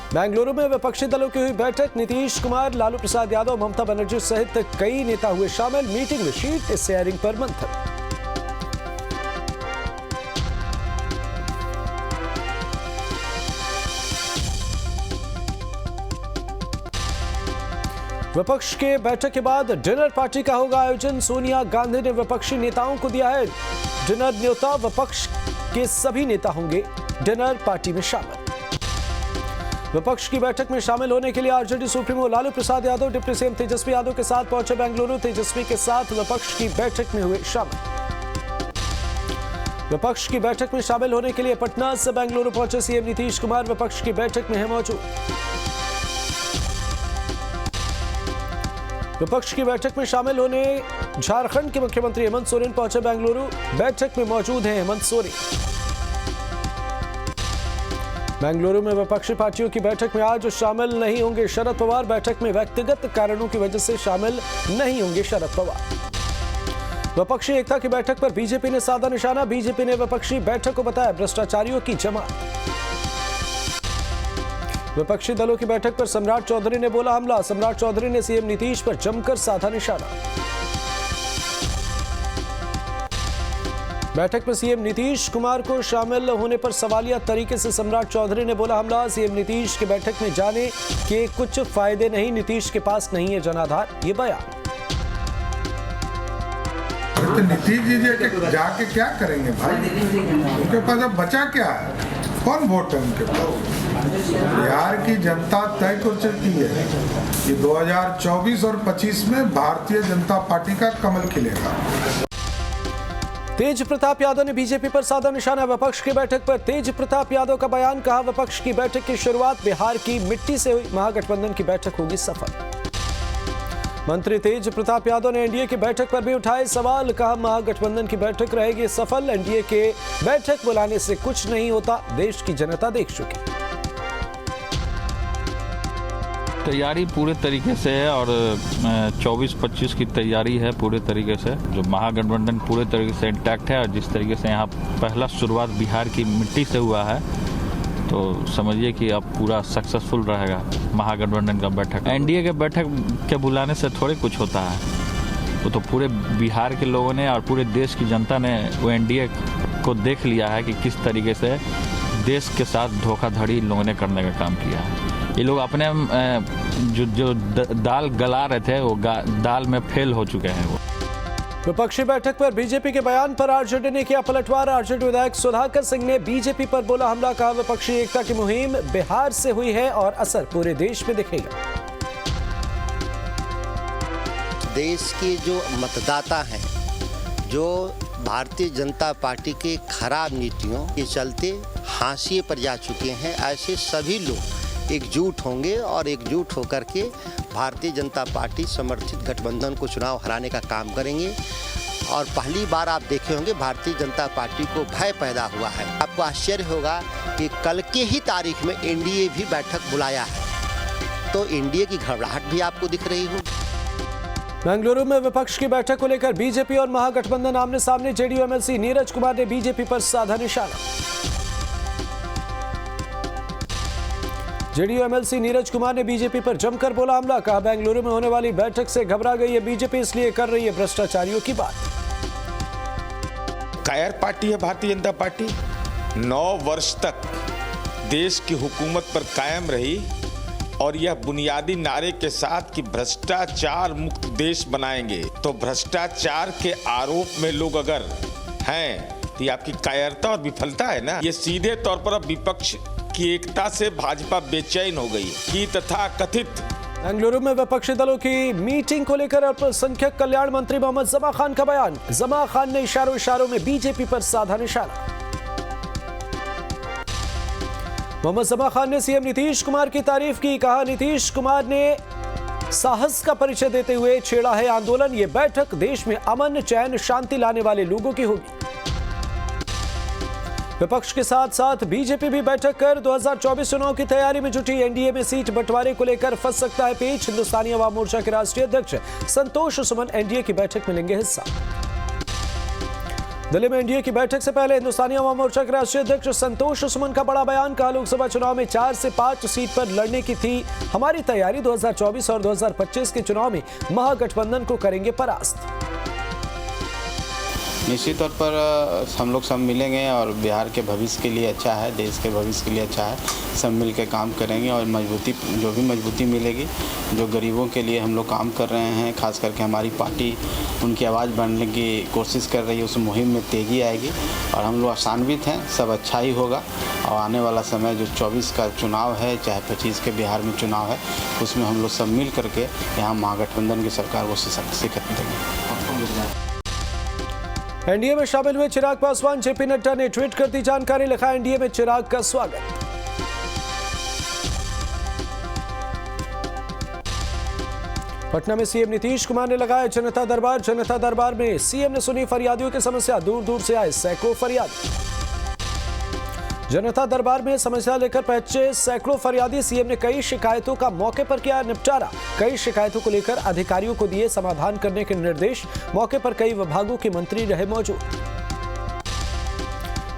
बेंगलुरु में विपक्षी दलों की हुई बैठक। नीतीश कुमार, लालू प्रसाद यादव, ममता बनर्जी सहित कई नेता हुए शामिल। मीटिंग में शीट शेयरिंग पर मंथन। विपक्ष के बैठक के बाद डिनर पार्टी का होगा आयोजन। सोनिया गांधी ने विपक्षी नेताओं को दिया है डिनर न्योता। विपक्ष के सभी नेता होंगे डिनर पार्टी में शामिल। विपक्ष की बैठक में शामिल होने के लिए RJD supremo Lalu Prasad Yadav deputy CM Tejashwi Yadav के साथ पहुंचे बेंगलुरु। तेजस्वी के साथ विपक्ष की बैठक में हुए शामिल। विपक्ष की बैठक में शामिल होने के लिए पटना से बेंगलुरु पहुंचे सीएम नीतीश कुमार विपक्ष की बैठक में है मौजूद। विपक्ष की बैठक में शामिल होने झारखंड के मुख्यमंत्री हेमंत सोरेन पहुंचे बेंगलुरु। बैठक में मौजूद हैं हेमंत सोरेन। बेंगलुरु में विपक्षी पार्टियों की बैठक में आज शामिल नहीं होंगे शरद पवार। बैठक में व्यक्तिगत कारणों की वजह से शामिल नहीं होंगे शरद पवार। विपक्षी एकता की बैठक पर बीजेपी ने साधा निशाना। बीजेपी ने विपक्षी बैठक को बताया भ्रष्टाचारियों की जमात। विपक्षी दलों की बैठक पर सम्राट चौधरी ने बोला हमला। सम्राट चौधरी ने सीएम नीतीश पर जमकर साधा निशाना। बैठक में सीएम नीतीश कुमार को शामिल होने पर सवालिया तरीके से सम्राट चौधरी ने बोला हमला। सीएम नीतीश की बैठक में जाने के कुछ फायदे नहीं, नीतीश के पास नहीं है जनाधार, ये बयान। तो नीतीश जी जाके क्या करेंगे भाई, उनके पास अब बचा क्या है, कौन वोट है उनके पास। बिहार की जनता तय कर चुकी है कि 2024 और 25 में भारतीय जनता पार्टी का कमल खिलेगा। तेज प्रताप यादव ने बीजेपी पर साधा निशाना। विपक्ष की बैठक पर तेज प्रताप यादव का बयान। कहा विपक्ष की बैठक की शुरुआत बिहार की मिट्टी से हुई, महागठबंधन की बैठक होगी सफल। मंत्री तेज प्रताप यादव ने एनडीए की बैठक पर भी उठाए सवाल। कहा महागठबंधन की बैठक रहेगी सफल। एनडीए के बैठक बुलाने से कुछ नहीं होता, देश की जनता देख चुकी। तैयारी पूरे तरीके से है और 24-25 की तैयारी है पूरे तरीके से। जो महागठबंधन पूरे तरीके से इंटैक्ट है और जिस तरीके से यहाँ पहला शुरुआत बिहार की मिट्टी से हुआ है तो समझिए कि अब पूरा सक्सेसफुल रहेगा महागठबंधन का बैठक। एनडीए के बैठक के बुलाने से थोड़े कुछ होता है, वो तो पूरे बिहार के लोगों ने और पूरे देश की जनता ने वो एनडीए को देख लिया है कि किस तरीके से देश के साथ धोखाधड़ी इन लोगों ने करने का काम किया है। ये लोग अपने जो दाल गला रहे थे वो दाल में फेल हो चुके हैं। वो विपक्षी बैठक पर बीजेपी के बयान पर आरजेडी ने किया पलटवार। आरजेडी विधायक सुधाकर सिंह ने बीजेपी पर बोला हमला। कहा विपक्षी एकता की मुहिम बिहार से हुई है और असर पूरे देश में दिखेगा। देश के जो मतदाता हैं, जो भारतीय जनता पार्टी के खराब नीतियों के चलते हाशिए पर जा चुके हैं, ऐसे सभी लोग एकजुट होंगे और एकजुट होकर के भारतीय जनता पार्टी समर्थित गठबंधन को चुनाव हराने का काम करेंगे। और पहली बार आप देखे होंगे भारतीय जनता पार्टी को भय पैदा हुआ है। आपको आश्चर्य होगा कि कल के ही तारीख में एनडीए भी बैठक बुलाया है, तो एनडीए की घबराहट भी आपको दिख रही होगी। बेंगलुरु में विपक्ष की बैठक को लेकर बीजेपी और महागठबंधन आमने सामने। जेडीयू एमएलसी नीरज कुमार ने बीजेपी पर साधा निशाना। जेडीयू एमएलसी नीरज कुमार ने बीजेपी पर जमकर बोला हमला। कहा बेंगलुरु में होने वाली बैठक से घबरा गई है बीजेपी, इसलिए कर रही है भ्रष्टाचारियों की बात। कायर पार्टी है भारतीय जनता पार्टी। 9 वर्ष तक देश की हुकूमत पर कायम रही और यह बुनियादी नारे के साथ कि भ्रष्टाचार मुक्त देश बनाएंगे। तो भ्रष्टाचार के आरोप में लोग अगर हैं तो ये आपकी कायरता और विफलता है ना। ये सीधे तौर पर अब विपक्ष की एकता से भाजपा बेचैन हो गई कि तथा कथित। बेंगलुरु में विपक्षी दलों की मीटिंग को लेकर अल्पसंख्यक कल्याण मंत्री मोहम्मद जमा खान का बयान। जमा खान ने इशारों में बीजेपी पर साधा निशाना। मोहम्मद जमा खान ने सीएम नीतीश कुमार की तारीफ की। कहा नीतीश कुमार ने साहस का परिचय देते हुए छेड़ा है आंदोलन। ये बैठक देश में अमन, चैन, शांति लाने वाले लोगों की होगी। विपक्ष के साथ साथ बीजेपी भी बैठक कर 2024 चुनाव की तैयारी में जुटी। एनडीए में सीट बंटवारे को लेकर फंस सकता है पेच। हिंदुस्तानी अवाम मोर्चा के राष्ट्रीय अध्यक्ष संतोष सुमन एनडीए की बैठक में लेंगे हिस्सा। दिल्ली में एनडीए की बैठक से पहले हिंदुस्तानी अवाम मोर्चा के राष्ट्रीय अध्यक्ष संतोष सुमन का बड़ा बयान। कहा, लोकसभा चुनाव में 4 से 5 सीट पर लड़ने की थी हमारी तैयारी। 2024 और 2025 के चुनाव में महागठबंधन को करेंगे परास्त। निश्चित तौर पर हम लोग सब मिलेंगे और बिहार के भविष्य के लिए अच्छा है, देश के भविष्य के लिए अच्छा है। सब मिल के काम करेंगे और मजबूती, जो भी मजबूती मिलेगी, जो गरीबों के लिए हम लोग काम कर रहे हैं, खास करके हमारी पार्टी उनकी आवाज़ बढ़ने की कोशिश कर रही है, उस मुहिम में तेज़ी आएगी और हम लोग आशान्वित हैं, सब अच्छा ही होगा। और आने वाला समय जो 24 का चुनाव है, चाहे 25 के बिहार में चुनाव है, उसमें हम लोग सब मिल करके यहाँ महागठबंधन की सरकार को शिकस्त देंगे। एनडीए में शामिल हुए चिराग पासवान, जेपी नड्डा ने ट्वीट कर दी जानकारी। लिखा, एनडीए में चिराग का स्वागत। पटना में सीएम नीतीश कुमार ने लगाया जनता दरबार। जनता दरबार में सीएम ने सुनी फरियादियों की समस्या। दूर दूर से आए सैकड़ों फरियादी। जनता दरबार में समस्या लेकर पहुंचे सैकड़ों फरियादी। सीएम ने कई शिकायतों का मौके पर किया निपटारा। कई शिकायतों को लेकर अधिकारियों को दिए समाधान करने के निर्देश। मौके पर कई विभागों के मंत्री रहे मौजूद।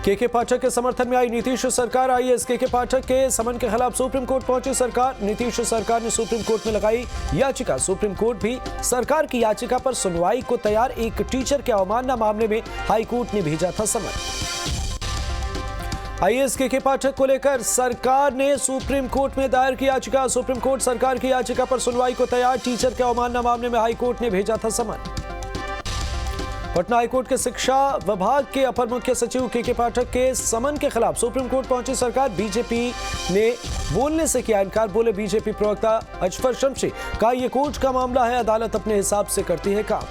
के पाठक के समर्थन में आई नीतीश सरकार। आईएएस के पाठक के समन के खिलाफ सुप्रीम कोर्ट पहुंची सरकार। नीतीश सरकार ने सुप्रीम कोर्ट में लगाई याचिका। सुप्रीम कोर्ट भी सरकार की याचिका पर सुनवाई को तैयार। एक टीचर के अवमानना मामले में हाईकोर्ट ने भेजा था समन। आईएएस के पाठक को लेकर सरकार ने सुप्रीम कोर्ट में दायर की याचिका। सुप्रीम कोर्ट सरकार की याचिका पर सुनवाई को तैयार। टीचर के अवमानना मामले में हाईकोर्ट ने भेजा था समन। पटना हाईकोर्ट के शिक्षा विभाग के अपर मुख्य सचिव के पाठक के समन के खिलाफ सुप्रीम कोर्ट पहुंची सरकार। बीजेपी ने बोलने से किया इनकार। बोले बीजेपी प्रवक्ता अजफर शमशी। कहा, यह कोर्ट का मामला है, अदालत अपने हिसाब से करती है काम।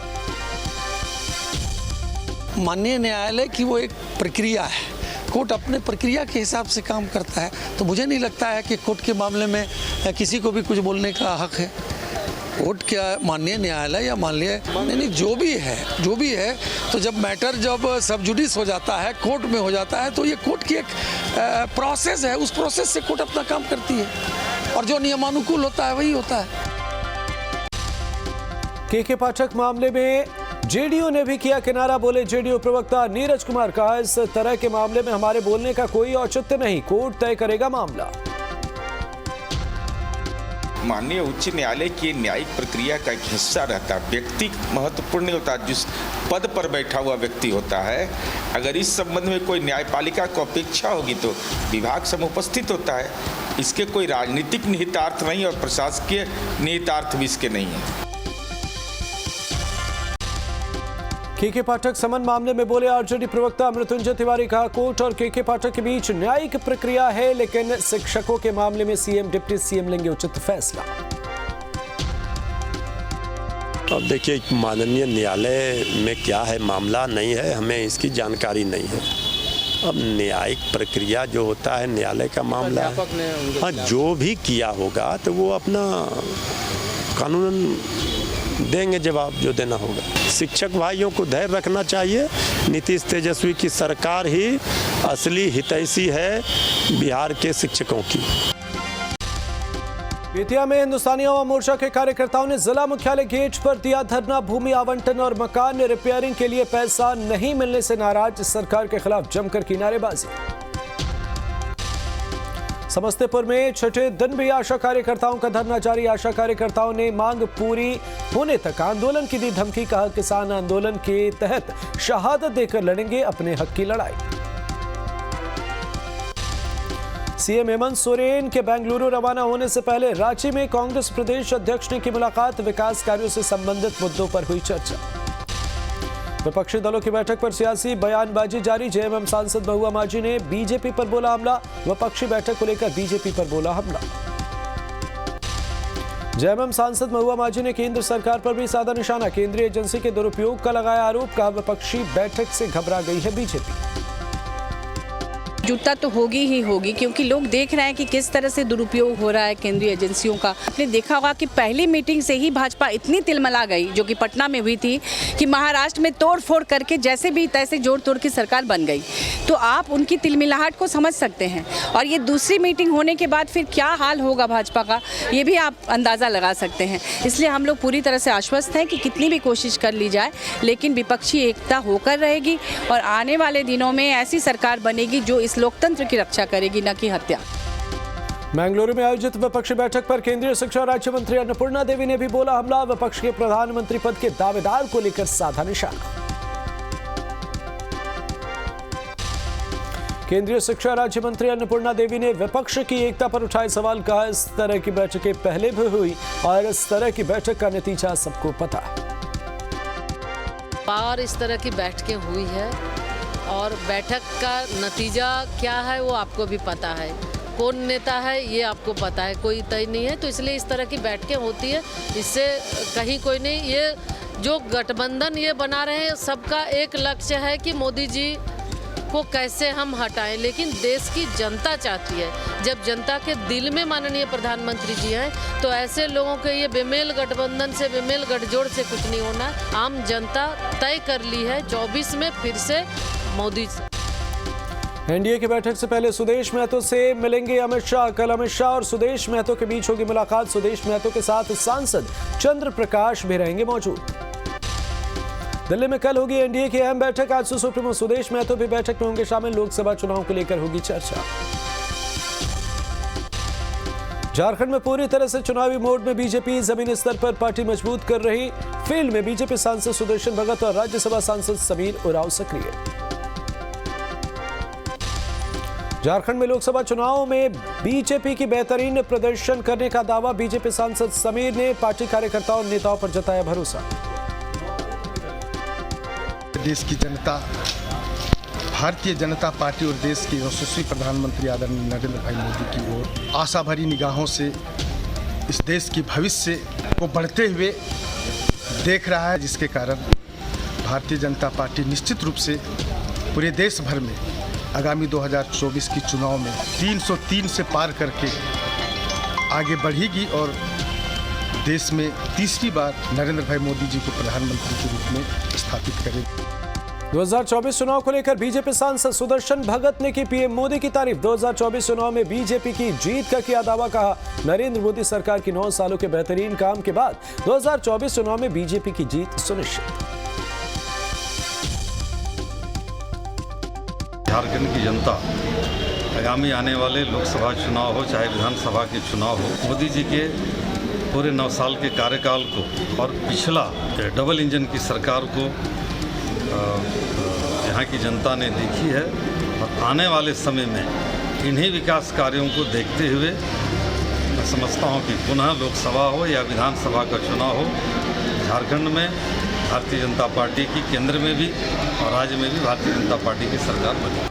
माननीय न्यायालय की वो एक प्रक्रिया है, कोर्ट अपने प्रक्रिया के हिसाब से काम करता है। तो मुझे नहीं लगता है कि कोर्ट के मामले में किसी को भी कुछ बोलने का हक है। कोर्ट क्या, माननीय न्यायालय या माननीय नहीं, जो भी है तो जब मैटर जब सब जुडिस हो जाता है, कोर्ट में हो जाता है, तो ये कोर्ट की एक प्रोसेस है। उस प्रोसेस से कोर्ट अपना काम करती है और जो नियमानुकूल होता है वही होता है। के पाठक मामले में जेडीयू ने भी किया किनारा। बोले जेडीयू प्रवक्ता नीरज कुमार। कहा, इस तरह के मामले में हमारे बोलने का कोई औचित्य नहीं, कोर्ट तय करेगा मामला। माननीय उच्च न्यायालय की न्यायिक प्रक्रिया का एक हिस्सा रहता है। व्यक्ति महत्वपूर्ण नहीं होता, जिस पद पर बैठा हुआ व्यक्ति होता है। अगर इस संबंध में कोई न्यायपालिका को अपेक्षा होगी तो विभाग सब उपस्थित होता है। इसके कोई राजनीतिक निहितार्थ नहीं और प्रशासकीय निहितार्थ भी इसके नहीं है। के पाठक समन मामले में बोले आरजेडी प्रवक्ता मृत्युंजय तिवारी। कहा, कोर्ट और के पाठक के बीच न्यायिक प्रक्रिया है, लेकिन शिक्षकों के मामले में सीएम डिप्टी सीएम लेंगे उचित फैसला। अब देखिए, माननीय न्यायालय में क्या है मामला नहीं है, हमें इसकी जानकारी नहीं है। अब न्यायिक प्रक्रिया जो होता है न्यायालय का मामला है। हाँ, जो भी किया होगा तो वो अपना कानूनन देंगे जवाब, जो देना होगा। शिक्षक भाइयों को धैर्य रखना चाहिए। नीतीश तेजस्वी की सरकार ही असली हितैषी है बिहार के शिक्षकों की। बेतिया में हिंदुस्तानी अवाम मोर्चा के कार्यकर्ताओं ने जिला मुख्यालय गेट पर दिया धरना। भूमि आवंटन और मकान रिपेयरिंग के लिए पैसा नहीं मिलने से नाराज सरकार के खिलाफ जमकर की नारेबाजी। समस्तीपुर में छठे दिन भी आशा कार्यकर्ताओं का धरना जारी। आशा कार्यकर्ताओं ने मांग पूरी होने तक आंदोलन की दी धमकी। कहा, किसान आंदोलन के तहत शहादत देकर लड़ेंगे अपने हक की लड़ाई। सीएम हेमंत सोरेन के बेंगलुरु रवाना होने से पहले रांची में कांग्रेस प्रदेश अध्यक्ष ने की मुलाकात। विकास कार्यों से संबंधित मुद्दों पर हुई चर्चा। विपक्षी दलों की बैठक पर सियासी बयानबाजी जारी। जेएमएम सांसद महुआ माझी ने बीजेपी पर बोला हमला। विपक्षी बैठक को लेकर बीजेपी पर बोला हमला। जेएमएम सांसद महुआ माझी ने केंद्र सरकार पर भी साधा निशाना। केंद्रीय एजेंसी के दुरुपयोग का लगाया आरोप। कहा, विपक्षी बैठक से घबरा गई है बीजेपी। एकजुटता तो होगी ही होगी, क्योंकि लोग देख रहे हैं कि किस तरह से दुरुपयोग हो रहा है केंद्रीय एजेंसियों का। आपने देखा होगा कि पहली मीटिंग से ही भाजपा इतनी तिलमिला गई, जो कि पटना में हुई थी, कि महाराष्ट्र में तोड़ फोड़ करके जैसे भी तैसे जोड़ तोड़ की सरकार बन गई। तो आप उनकी तिलमिलाहट को समझ सकते हैं, और ये दूसरी मीटिंग होने के बाद फिर क्या हाल होगा भाजपा का, ये भी आप अंदाज़ा लगा सकते हैं। इसलिए हम लोग पूरी तरह से आश्वस्त हैं कि कितनी भी कोशिश कर ली जाए, लेकिन विपक्षी एकता होकर रहेगी और आने वाले दिनों में ऐसी सरकार बनेगी जो इस लोकतंत्र की रक्षा करेगी, न कि हत्या। बेंगलुरु में आयोजित विपक्षी बैठक पर केंद्रीय शिक्षा राज्य मंत्री अन्नपूर्णा देवी ने भी बोला हमला। विपक्ष के प्रधानमंत्री पद के दावेदार को लेकर साधा निशाना। केंद्रीय शिक्षा राज्य मंत्री अन्नपूर्णा देवी ने विपक्ष की एकता पर उठाए सवाल। कहा इस तरह की बैठकें पहले भी हुई और इस तरह की बैठक का नतीजा सबको पता है। बार इस तरह की बैठकें हुई है और बैठक का नतीजा क्या है वो आपको भी पता है, कौन नेता है ये आपको पता है, कोई तय नहीं है। तो इसलिए इस तरह की बैठकें होती है, इससे कहीं कोई नहीं। ये जो गठबंधन ये बना रहे हैं, सबका एक लक्ष्य है कि मोदी जी को कैसे हम हटाएं, लेकिन देश की जनता चाहती है। जब जनता के दिल में माननीय प्रधानमंत्री जी हैं, तो ऐसे लोगों के ये बेमेल गठबंधन से, बेमेल गठजोड़ से कुछ नहीं होना। आम जनता तय कर ली है 24 में फिर से मोदी से। एनडीए की बैठक से पहले सुदेश महतो से मिलेंगे अमित शाह। कल अमित शाह और सुदेश महतो के बीच होगी मुलाकात। सुदेश महतो के साथ सांसद चंद्र प्रकाश भी रहेंगे मौजूद। दिल्ली में कल होगी एनडीए की अहम बैठक। आज सुप्रीमो सुदेश महतो भी बैठक में होंगे शामिल। लोकसभा चुनाव को लेकर होगी चर्चा। झारखंड में पूरी तरह से चुनावी मोड में बीजेपी। जमीनी स्तर पर पार्टी मजबूत कर रही। फील्ड में बीजेपी सांसद सुदर्शन भगत और राज्यसभा सांसद समीर उरांव सक्रिय। झारखंड में लोकसभा चुनाव में बीजेपी की बेहतरीन प्रदर्शन करने का दावा। बीजेपी सांसद समीर ने पार्टी कार्यकर्ताओं और नेताओं पर जताया भरोसा। देश की जनता, भारतीय जनता पार्टी और देश के यशस्वी प्रधानमंत्री आदरणीय नरेंद्र भाई मोदी की ओर आशा भरी निगाहों से इस देश की भविष्य को बढ़ते हुए देख रहा है, जिसके कारण भारतीय जनता पार्टी निश्चित रूप से पूरे देश भर में आगामी 2024 की चुनाव में 303 से पार करके आगे बढ़ेगी और देश में तीसरी बार नरेंद्र भाई मोदी जी को प्रधानमंत्री के रूप में स्थापित करेगी। 2024 चुनाव को लेकर बीजेपी सांसद सुदर्शन भगत ने की पीएम मोदी की तारीफ। 2024 चुनाव में बीजेपी की जीत का किया दावा। कहा नरेंद्र मोदी सरकार की 9 सालों के बेहतरीन काम के बाद 2024 चुनाव में बीजेपी की जीत सुनिश्चित। झारखंड की जनता आगामी आने वाले लोकसभा चुनाव हो चाहे विधानसभा के चुनाव हो, मोदी जी के पूरे 9 साल के कार्यकाल को और पिछला डबल इंजन की सरकार को यहाँ की जनता ने देखी है। और आने वाले समय में इन्हीं विकास कार्यों को देखते हुए मैं समझता हूँ कि पुनः लोकसभा हो या विधानसभा का चुनाव हो, झारखंड में भारतीय जनता पार्टी की केंद्र में भी और राज्य में भी भारतीय जनता पार्टी की सरकार बनी।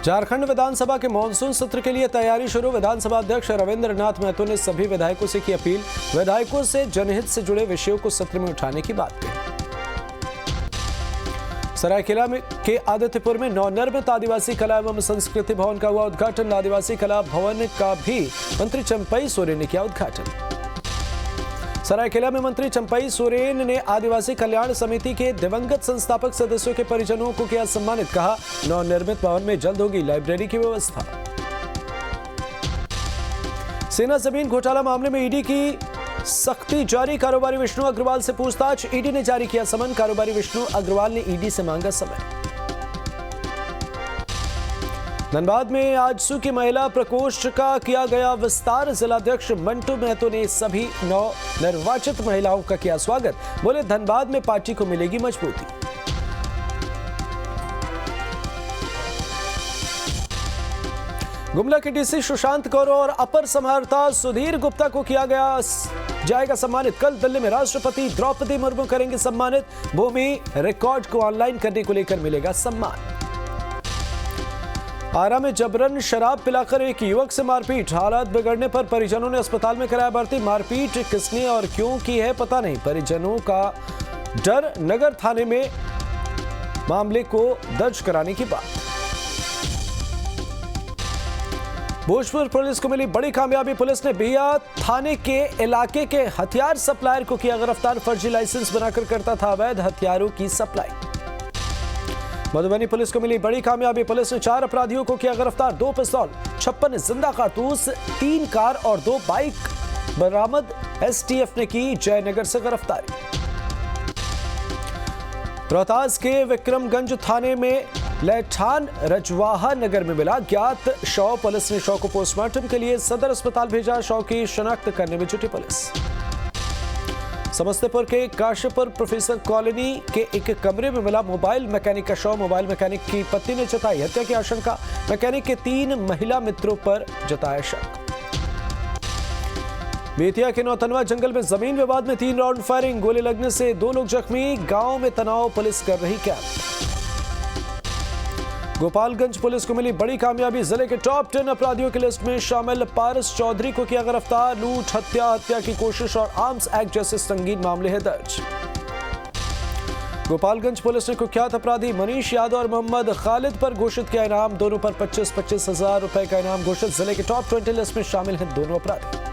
झारखंड विधानसभा के मानसून सत्र के लिए तैयारी शुरू। विधानसभा अध्यक्ष रविंद्र नाथ महतो ने सभी विधायकों से की अपील। विधायकों से जनहित से जुड़े विषयों को सत्र में उठाने की बात कही। सरायकेला के आदित्यपुर में नवनिर्मित आदिवासी कला एवं संस्कृति भवन का हुआ उद्घाटन। आदिवासी कला भवन का भी मंत्री चंपई सोरेन ने किया उद्घाटन। सरायकेला में मंत्री चंपई सोरेन ने आदिवासी कल्याण समिति के दिवंगत संस्थापक सदस्यों के परिजनों को किया सम्मानित। कहा नवनिर्मित भवन में जल्द होगी लाइब्रेरी की व्यवस्था। सेना जमीन घोटाला मामले में ईडी की सख्ती जारी। कारोबारी विष्णु अग्रवाल से पूछताछ। ईडी ने जारी किया समन। कारोबारी विष्णु अग्रवाल ने ईडी से मांगा समय। धनबाद में आजसू की महिला प्रकोष्ठ का किया गया विस्तार। जिलाध्यक्ष मंटू महतो ने सभी 9 निर्वाचित महिलाओं का किया स्वागत। बोले धनबाद में पार्टी को मिलेगी मजबूती। गुमला के डीसी सुशांत कौर और अपर समाहर्ता सुधीर गुप्ता को किया जाएगा सम्मानित। कल दिल्ली में राष्ट्रपति द्रौपदी मुर्मू करेंगे सम्मानित। भूमि रिकॉर्ड को ऑनलाइन करने को लेकर मिलेगा सम्मान। आरा में जबरन शराब पिलाकर एक युवक से मारपीट। हालात बिगड़ने पर परिजनों ने अस्पताल में कराया भर्ती। मारपीट किसने और क्यों की है पता नहीं। परिजनों का डर। नगर थाने में मामले को दर्ज कराने की बात। भोजपुर पुलिस को मिली बड़ी कामयाबी। पुलिस ने बिया थाने के इलाके के हथियार सप्लायर को किया गिरफ्तार। फर्जी लाइसेंस बनाकर करता था अवैध हथियारों की सप्लाई। मधुबनी पुलिस को मिली बड़ी कामयाबी। पुलिस ने 4 अपराधियों को किया गिरफ्तार। 2 पिस्तौल, 56 जिंदा कारतूस, 3 कार और 2 बाइक बरामद। एसटीएफ ने की जयनगर से गिरफ्तारी। रोहतास के विक्रमगंज थाने में लैठान रजवाहा नगर में मिला ज्ञात शव। पुलिस ने शव को पोस्टमार्टम के लिए सदर अस्पताल भेजा। शव की शिनाख्त करने में जुटी पुलिस। समस्तीपुर के काशीपुर प्रोफेसर कॉलोनी के एक कमरे में मिला मोबाइल मैकेनिक का शव। मोबाइल मैकेनिक की पत्नी ने जताई हत्या की आशंका। मैकेनिक के 3 महिला मित्रों पर जताया शक। बेतिया के नौतनवा जंगल में जमीन विवाद में 3 राउंड फायरिंग। गोली लगने से 2 लोग जख्मी। गांव में तनाव, पुलिस कर रही कैंप। गोपालगंज पुलिस को मिली बड़ी कामयाबी। जिले के टॉप 10 अपराधियों की लिस्ट में शामिल पारस चौधरी को किया गिरफ्तार। लूट, हत्या की कोशिश और आर्म्स एक्ट जैसे संगीन मामले हैं दर्ज। गोपालगंज पुलिस ने कुख्यात अपराधी मनीष यादव और मोहम्मद खालिद पर घोषित किया इनाम। दोनों पर 25-25 हजार रुपए का इनाम घोषित। जिले के टॉप 20 लिस्ट में शामिल हैं दोनों अपराधी।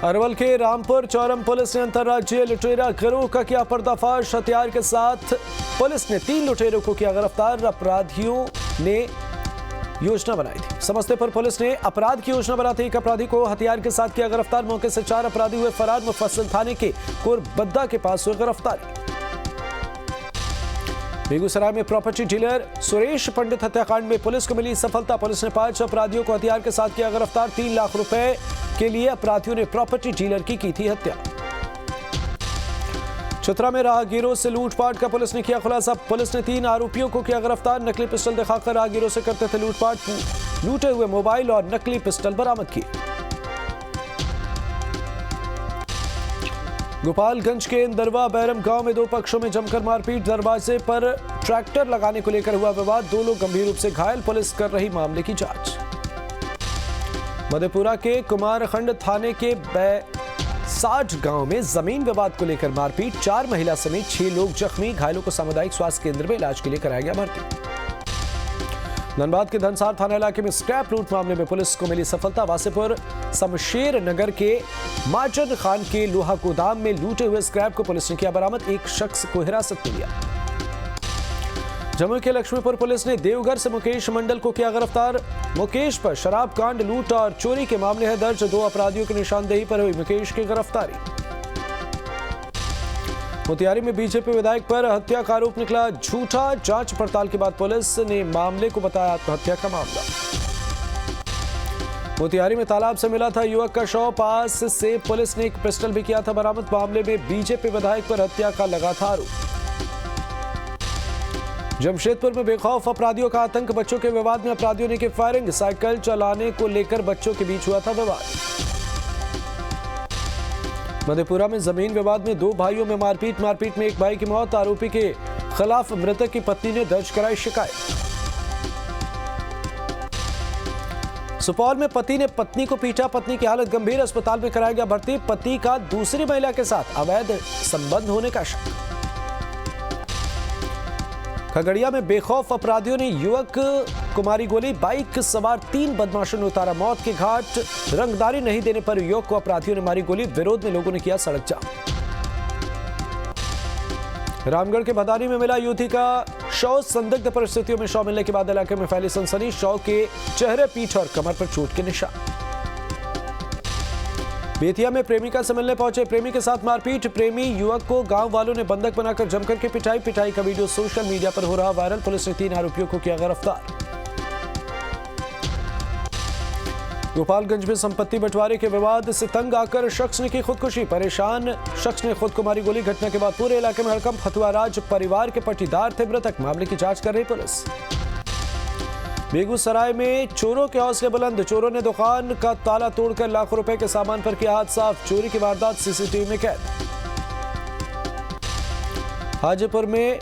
अरवल के रामपुर चौरम पुलिस ने अंतर्राज्यीय लुटेरा गिरोह का किया पर्दाफाश। हथियार के साथ पुलिस ने 3 लुटेरों को किया गिरफ्तार। अपराधियों ने योजना बनाई थी। समस्तीपुर पुलिस ने अपराध की योजना बनाते एक अपराधी को हथियार के साथ किया गिरफ्तार। मौके से 4 अपराधी हुए फरार। मुफस्सिल थाने के कोरबद्दा के पास हुई गिरफ्तारी। बेगूसराय में प्रॉपर्टी डीलर सुरेश पंडित हत्याकांड में पुलिस को मिली सफलता। पुलिस ने 5 अपराधियों को हथियार के साथ किया गिरफ्तार। 3 लाख रुपए के लिए अपराधियों ने प्रॉपर्टी डीलर की थी हत्या। चतरा में राहगीरों से लूटपाट का पुलिस ने किया खुलासा। पुलिस ने 3 आरोपियों को किया गिरफ्तार। नकली पिस्टल दिखाकर राहगीरों से करते थे लूटपाट। लूटे हुए मोबाइल और नकली पिस्टल बरामद किए। गोपालगंज के इंदरवा बैरम गांव में 2 पक्षों में जमकर मारपीट। दरवाजे पर ट्रैक्टर लगाने को लेकर हुआ विवाद। 2 लोग गंभीर रूप से घायल। पुलिस कर रही मामले की जांच। मधेपुरा के कुमारखंड थाने के 60 गांव में जमीन विवाद को लेकर मारपीट। 4 महिला समेत 6 लोग जख्मी। घायलों को सामुदायिक स्वास्थ्य केंद्र में इलाज के लिए कराया गया भर्ती। धनबाद के धनसार थाना इलाके में स्क्रैप लूट मामले में पुलिस को मिली सफलता। वासेपुर शमशेर नगर के माजन खान के लोहा गोदाम में लूटे हुए स्क्रैप को पुलिस ने किया बरामद। एक शख्स को हिरासत में लिया। जम्मू के लक्ष्मीपुर पुलिस ने देवघर से मुकेश मंडल को किया गिरफ्तार। मुकेश पर शराब कांड, लूट और चोरी के मामले हैं दर्ज। 2 अपराधियों की निशानदेही पर हुई मुकेश की गिरफ्तारी। मोतिहारी में बीजेपी विधायक पर हत्या का आरोप निकला झूठा। जांच पड़ताल के बाद पुलिस ने मामले को बताया आत्महत्या का मामला। मोतिहारी में तालाब से मिला था युवक का शव। पास से पुलिस ने एक पिस्टल भी किया था बरामद। मामले में बीजेपी विधायक पर हत्या का लगा था आरोप। जमशेदपुर में बेखौफ अपराधियों का आतंक। बच्चों के विवाद में अपराधियों ने की फायरिंग। साइकिल चलाने को लेकर बच्चों के बीच हुआ था विवाद। मधेपुरा में जमीन विवाद में 2 भाइयों में मारपीट। मारपीट में एक भाई की मौत। आरोपी के खिलाफ मृतक की पत्नी ने दर्ज कराई शिकायत। सुपौल में पति ने पत्नी को पीटा। पत्नी की हालत गंभीर। अस्पताल में कराया गया भर्ती। पति का दूसरी महिला के साथ अवैध संबंध होने का शक। खगड़िया में बेखौफ अपराधियों ने युवक को मारी गोली। बाइक सवार 3 बदमाशों ने उतारा मौत के घाट। रंगदारी नहीं देने पर युवक को अपराधियों ने मारी गोली। विरोध में लोगों ने किया सड़क जाम। रामगढ़ के भदानी में मिला युवती का शव। संदिग्ध परिस्थितियों में शव मिलने के बाद इलाके में फैली सनसनी। शव के चेहरे, पीठ और कमर पर चोट के निशान। बेतिया में प्रेमिका से मिलने पहुंचे प्रेमी के साथ मारपीट। प्रेमी युवक को गांव वालों ने बंधक बनाकर जमकर के पिटाई का वीडियो सोशल मीडिया पर हो रहा वायरल। पुलिस ने 3 आरोपियों को किया गिरफ्तार। गोपालगंज में संपत्ति बंटवारे के विवाद से तंग आकर शख्स ने की खुदकुशी। परेशान शख्स ने खुद को मारी गोली। घटना के बाद पूरे इलाके में हड़कंप। फतुआराज परिवार के पटीदार थे मृतक। मामले की जांच कर रही पुलिस। बेगूसराय में चोरों के हौसले बुलंद। चोरों ने दुकान का ताला तोड़कर लाखों रुपए के सामान पर किया हाथ साफ। चोरी की वारदात सीसीटीवी में कैद। हाजीपुर में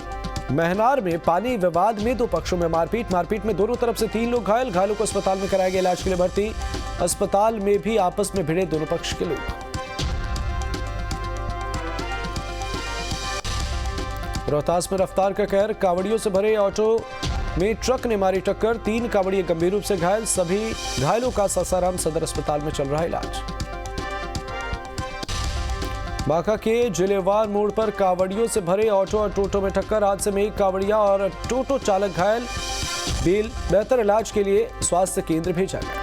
महनार में पानी विवाद में 2 पक्षों में मारपीट में दोनों तरफ से 3 लोग घायल। घायलों को अस्पताल में कराया गया इलाज के लिए भर्ती। अस्पताल में भी आपस में भिड़े दोनों पक्ष के लोग। रोहतास में रफ्तार का कहर। कावड़ियों से भरे ऑटो में ट्रक ने मारी टक्कर, 3 कांवड़िए गंभीर रूप से घायल, सभी घायलों का सासाराम सदर अस्पताल में चल रहा इलाज। बांका के जिलेवार मोड़ पर कांवड़ियों से भरे ऑटो और टोटो में टक्कर, हादसे में 1 कांवड़िया और टोटो चालक घायल, बेहतर इलाज के लिए स्वास्थ्य केंद्र भेजा गया।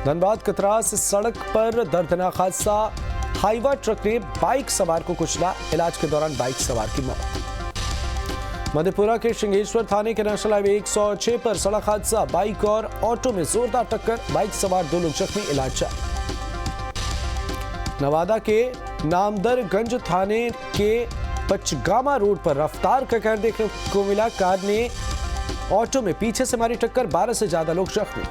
धनबाद कतरास सड़क पर दर्दनाक हादसा, हाईवा ट्रक ने बाइक सवार को कुचला, इलाज के दौरान बाइक सवार की मौत। मधेपुरा के श्रृंगेश्वर थाने के नेशनल हाईवे 106 पर सड़क हादसा, बाइक और ऑटो में जोरदार टक्कर, बाइक सवार 2 लोग जख्मी, इलाज जारी। नवादा के नामदरगंज थाने के पचगामा रोड पर रफ्तार का कहर देखने को मिला, कार ने ऑटो में पीछे से मारी टक्कर, 12 से ज्यादा लोग जख्मी।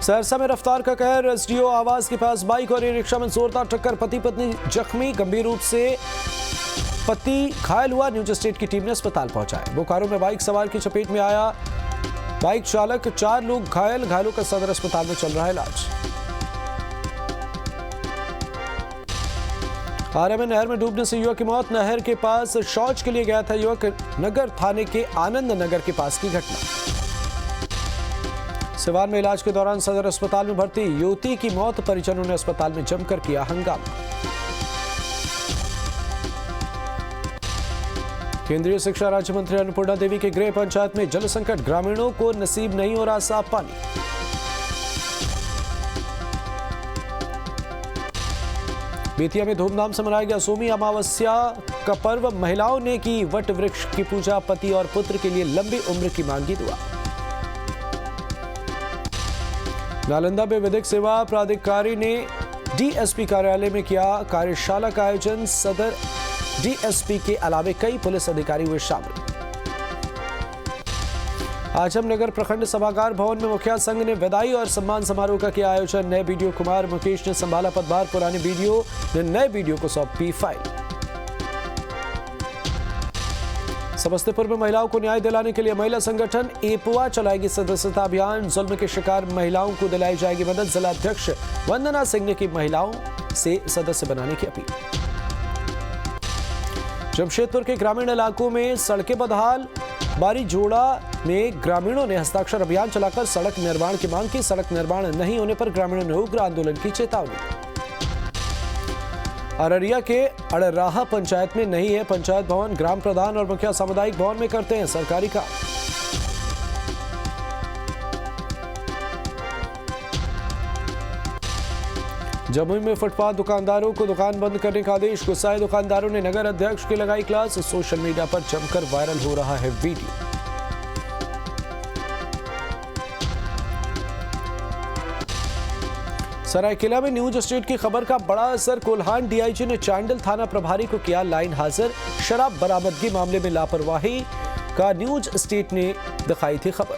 सहरसा में रफ्तार का कहर, एसडीओ आवास के पास बाइक और ई रिक्शा में जोरदार टक्कर, पति पत्नी जख्मी, गंभीर रूप से पति घायल हुआ, न्यूज स्टेट की टीम ने अस्पताल पहुंचाया। बोकारो में बाइक सवार की चपेट में आया बाइक चालक, 4 लोग घायल, घायलों का सदर अस्पताल में चल रहा है इलाज। आरा में नहर में डूबने से युवक की मौत, नहर के पास शौच के लिए गया था युवक, नगर थाने के आनंद नगर के पास की घटना। सिवान में इलाज के दौरान सदर अस्पताल में भर्ती युवती की मौत, परिजनों ने अस्पताल में जमकर किया हंगामा। केंद्रीय शिक्षा राज्य मंत्री अन्नपूर्णा देवी के गृह पंचायत में जल संकट, ग्रामीणों को नसीब नहीं हो रहा साफ पानी। बेतिया में धूमधाम से मनाया गया सोमी अमावस्या का पर्व, महिलाओं ने की वट वृक्ष की पूजा, पति और पुत्र के लिए लंबी उम्र की मांगी दुआ। नालंदा में विधिक सेवा प्राधिकारी ने डीएसपी कार्यालय में किया कार्यशाला का आयोजन, सदर डीएसपी के अलावे कई पुलिस अधिकारी हुए शामिल। आजमनगर प्रखंड सभागार भवन में मुखिया संघ ने विदाई और सम्मान समारोह का किया आयोजन, नए बीडीओ कुमार मुकेश ने संभाला पदभार, पुराने बीडीओ ने नए बीडीओ को सौंपी फाइल। समस्तीपुर में महिलाओं को न्याय दिलाने के लिए महिला संगठन एपुआ चलाएगी सदस्यता अभियान, जुल्म के शिकार महिलाओं को दिलाई जाएगी मदद, जिला अध्यक्ष वंदना सिंह ने की महिलाओं से सदस्य बनाने की अपील। जमशेदपुर के ग्रामीण इलाकों में सड़कें बदहाल, बारी जोड़ा में ग्रामीणों ने हस्ताक्षर अभियान चलाकर सड़क निर्माण की मांग की, सड़क निर्माण नहीं होने पर ग्रामीणों ने उग्र आंदोलन की चेतावनी। अररिया के अड़राहा पंचायत में नहीं है पंचायत भवन, ग्राम प्रधान और मुखिया सामुदायिक भवन में करते हैं सरकारी काम। जमुई में फुटपाथ दुकानदारों को दुकान बंद करने का आदेश, गुस्साए दुकानदारों ने नगर अध्यक्ष की लगाई क्लास, सोशल मीडिया पर जमकर वायरल हो रहा है वीडियो। सरायकेला में न्यूज स्टेट की खबर का बड़ा असर, कोल्हान डीआईजी ने चांडिल थाना प्रभारी को किया लाइन हाजिर, शराब बरामदगी मामले में लापरवाही का न्यूज स्टेट ने दिखाई थी खबर।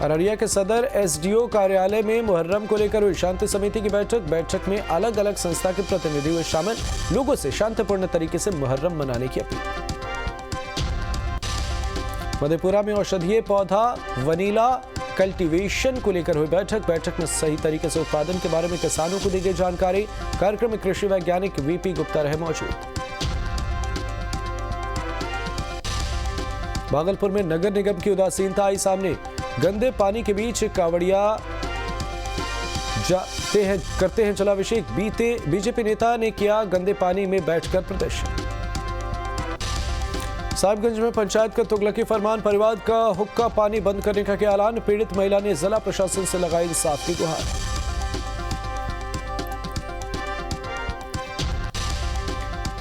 अररिया के सदर एसडीओ कार्यालय में मुहर्रम को लेकर हुई शांति समिति की बैठक में अलग अलग संस्था के प्रतिनिधि हुए शामिल, लोगों से शांतिपूर्ण तरीके से मुहर्रम मनाने की अपील। मधेपुरा में औषधीय पौधा वनीला कल्टीवेशन को लेकर हुई बैठक में सही तरीके से उत्पादन के बारे में किसानों को दी गई जानकारी, कार्यक्रम में कृषि वैज्ञानिक वीपी गुप्ता रहे मौजूद। भागलपुर में नगर निगम की उदासीनता आई सामने, गंदे पानी के बीच कांवड़िया करते हैं जलाभिषेक, बीजेपी नेता ने किया गंदे पानी में बैठकर प्रदर्शन। साहिबगंज में पंचायत का तुगलकी फरमान, परिवार का हुक्का पानी बंद करने का किया ऐलान, पीड़ित महिला ने जिला प्रशासन से लगाई इंसाफ की गुहार।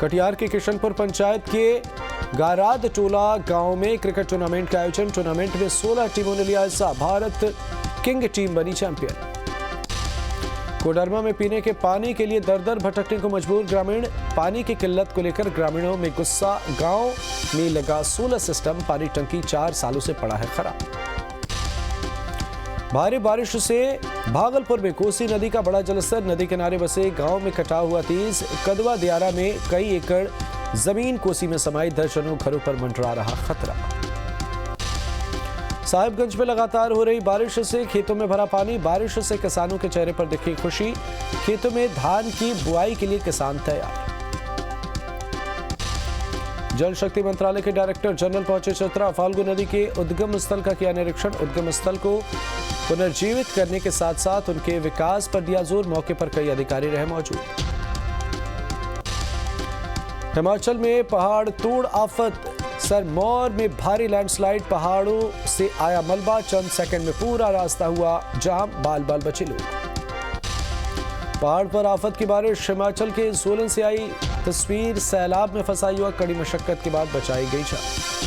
कटिहार के किशनपुर पंचायत के गाराद टोला गांव में क्रिकेट टूर्नामेंट का आयोजन, टूर्नामेंट में 16 टीमों ने लिया हिस्सा, भारत किंग टीम बनी चैंपियन। कोडरमा में पीने के पानी के लिए दर भटकने को मजबूर ग्रामीण, पानी की किल्लत को लेकर ग्रामीणों में गुस्सा, गांव में लगा सोलर सिस्टम, पानी टंकी 4 सालों से पड़ा है खराब। भारी बारिश से भागलपुर में कोसी नदी का बड़ा जलस्तर, नदी किनारे बसे गांव में कटाव हुआ तेज, कदवा दियारा में कई एकड़ जमीन कोसी में समाई, दर्जनों घरों पर मंडरा रहा खतरा। साहिबगंज में लगातार हो रही बारिश से खेतों में भरा पानी, बारिश से किसानों के चेहरे पर दिखी खुशी, खेतों में धान की बुआई के लिए किसान तैयार। जल शक्ति मंत्रालय के डायरेक्टर जनरल पहुंचे चतरा। फाल्गु नदी के उद्गम स्थल का किया निरीक्षण। उद्गम स्थल को पुनर्जीवित करने के साथ साथ उनके विकास पर दिया जोर। मौके पर कई अधिकारी रहे मौजूद। हिमाचल में पहाड़ तोड़ आफत। सरमौर में भारी लैंडस्लाइड। पहाड़ों से आया मलबा। चंद सेकंड में पूरा रास्ता हुआ जाम। बाल बाल बचे लोग। पहाड़ पर आफत की बारिश। हिमाचल के सोलन से आई तस्वीर। सैलाब में फंसा युवक कड़ी मशक्कत के बाद बचाई गई जान।